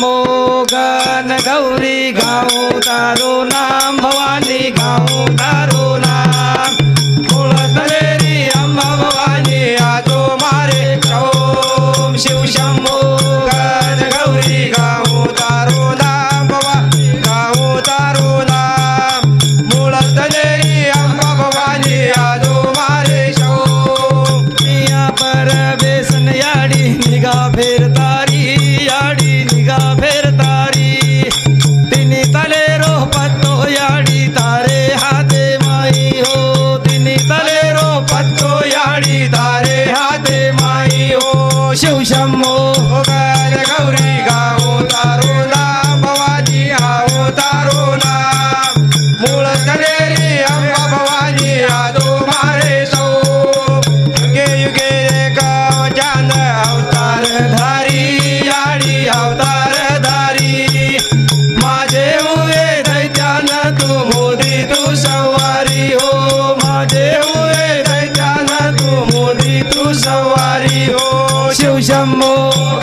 मोगन गौरी गाऊ तारो नाम भवानी गाऊ तारो नाम कुळतलेरी अंबा भवानी आजो मारे ओम शिव शंभो गण गौरी गाऊ तारो नाम भवानी गाऊ तारो नाम कुळतलेरी अंबा भवानी आजो मारे ओम मिया पर बेसन याडी निगा फेरतारी याडी निगा फेरतारी तिनी तले रो पत्तो याडी तारे हाते माई हो तिनी तले रो पत्तो याडी तारे हाते माई हो शिव शंभो गण गौरी गाओ तारो नाम भवानी आओ तारो नाम मूळ तलेरी अंबा भवानी आजो मारे सो युगे युगे रे गाव जान अवतार धारी याडी अवतार धारी माझे हुए दैत्यान तू मोदी तू सवारी हो माझे हुए दैत्यान तू मोदी तू सवारी हो शिव शंभो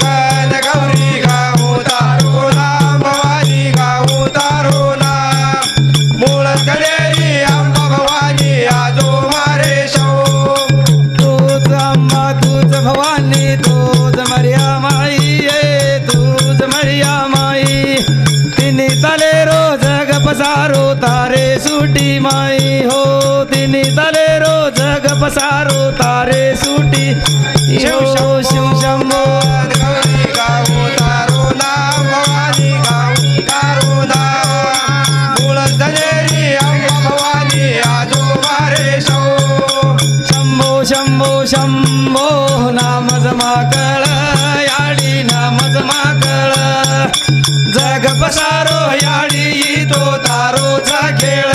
गण गौरी गाओ तारो नाम भवानी गाओ तारो नाम मूळ तलेरी अंबा भवानी आजो मारे शो तूच अम्मा तूच भवानी तूच मर्या माई ये तूच मर्या माई तिनी तले रो जग पसारो तारे सुटी माई हो तिनी तले रो जग पसारो तारे सुटी शिव शंभो गौरी गाओ तारो नाम भवानी गाओ तारो नाम मूळ तलेरी अंबा भवानी आजो मारे शो शंभो शंभो शंभो नाम जमाकळ याडी नाम जमाकळ जग पसारो याडी तो तारोचा खेळ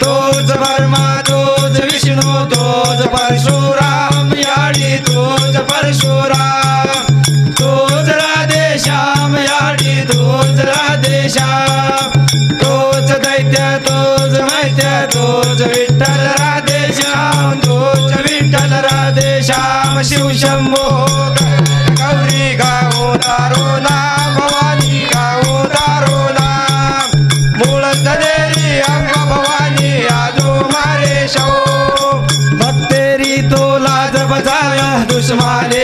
तोच ब्रह्मा तोच विष्णू तोच परशुराम याडी तोच परशुराम तोच राधेश्याम याडी तोच राधेश्याम तोच दैत्य तोच मैत्य तोच विठ्ठल राधेश्याम तोच विठ्ठल राधेश्याम शिव शंभो गौरी गाओ तारो नाम भवानी गाओ तारो नाम मूळ तलेरी अंबा भवानी आजो मारे शो भक्तेरी तो लाज बजाया दुश्मने